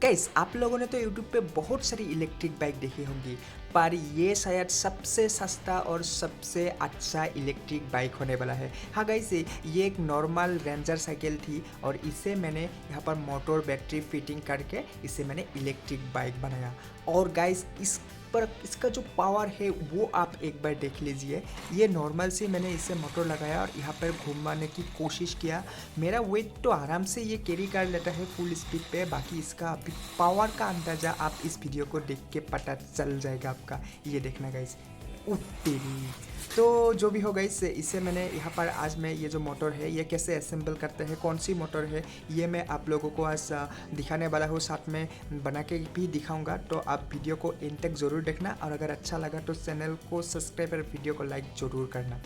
Guys आप लोगों ने तो यूट्यूब पे बहुत सारी इलेक्ट्रिक बाइक देखी होंगी, पर ये शायद सबसे सस्ता और सबसे अच्छा इलेक्ट्रिक बाइक होने वाला है। हाँ गाइस, ये एक नॉर्मल रेंजर साइकिल थी और इसे मैंने यहाँ पर मोटर बैटरी फिटिंग करके इसे मैंने इलेक्ट्रिक बाइक बनाया। और गाइस इस पर इसका जो पावर है वो आप एक बार देख लीजिए। ये नॉर्मल से मैंने इसे मोटर लगाया और यहाँ पर घुमाने की कोशिश किया। मेरा वेट तो आराम से ये कैरी कर लेता है फुल स्पीड पे। बाकी इसका अभी पावर का अंदाज़ा आप इस वीडियो को देख के पता चल जाएगा आपका। ये देखना गाइस, तेरी। तो जो भी हो गाइस, इसे मैंने यहाँ पर आज मैं ये जो मोटर है ये कैसे असेंबल करते हैं, कौन सी मोटर है, ये मैं आप लोगों को आज दिखाने वाला हूँ, साथ में बना के भी दिखाऊंगा। तो आप वीडियो को एंड तक ज़रूर देखना और अगर अच्छा लगा तो चैनल को सब्सक्राइब और वीडियो को लाइक ज़रूर करना।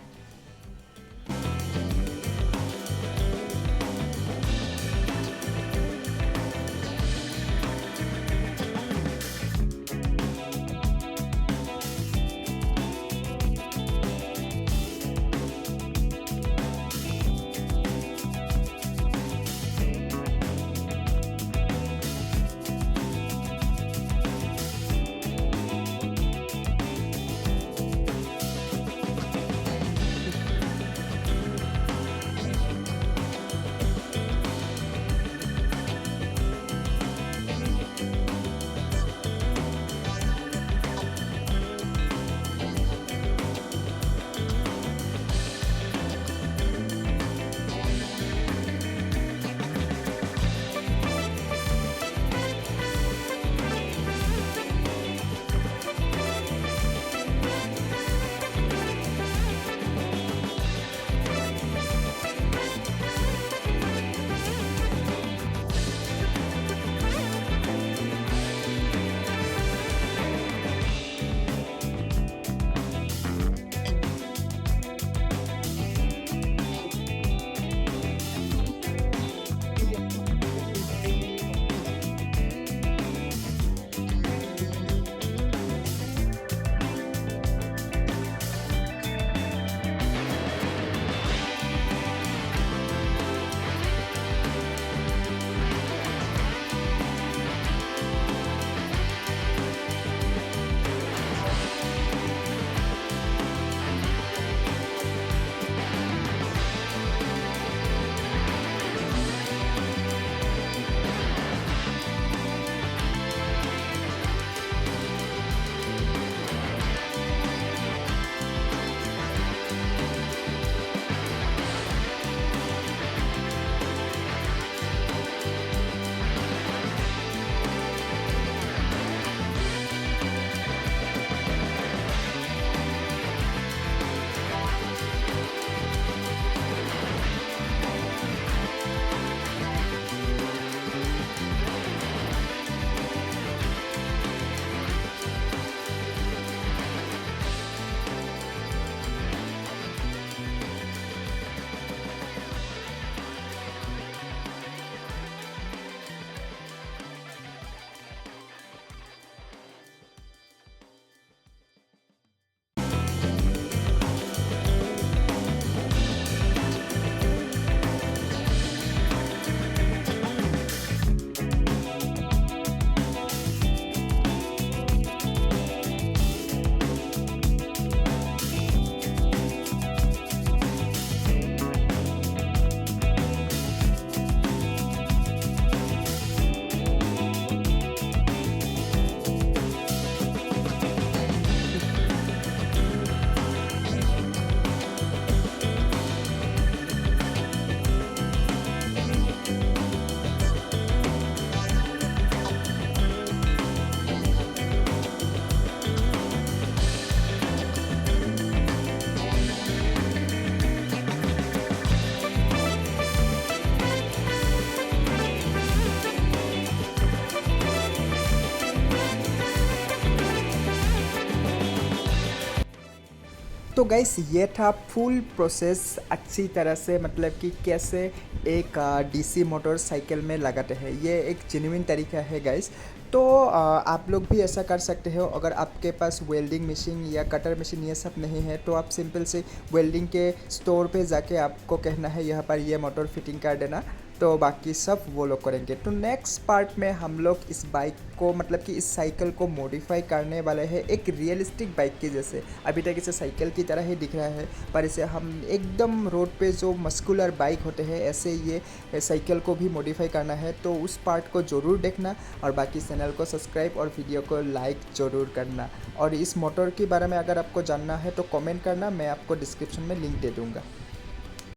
तो गाइस ये था फुल प्रोसेस अच्छी तरह से, मतलब कि कैसे एक डीसी मोटर साइकिल में लगाते हैं। ये एक जेन्युइन तरीका है गाइस। तो आप लोग भी ऐसा कर सकते हो। अगर आपके पास वेल्डिंग मशीन या कटर मशीन ये सब नहीं है तो आप सिंपल से वेल्डिंग के स्टोर पे जाके आपको कहना है यहाँ पर ये मोटर फिटिंग कर देना। तो बाकी सब वो लोग करेंगे। तो नेक्स्ट पार्ट में हम लोग इस बाइक को मतलब कि इस साइकिल को मॉडिफाई करने वाले हैं एक रियलिस्टिक बाइक की जैसे। अभी तक इसे साइकिल की तरह ही दिख रहा है, पर इसे हम एकदम रोड पे जो मस्कुलर बाइक होते हैं ऐसे ये साइकिल को भी मॉडिफाई करना है। तो उस पार्ट को ज़रूर देखना और बाकी चैनल को सब्सक्राइब और वीडियो को लाइक ज़रूर करना। और इस मोटर के बारे में अगर आपको जानना है तो कमेंट करना, मैं आपको डिस्क्रिप्शन में लिंक दे दूँगा।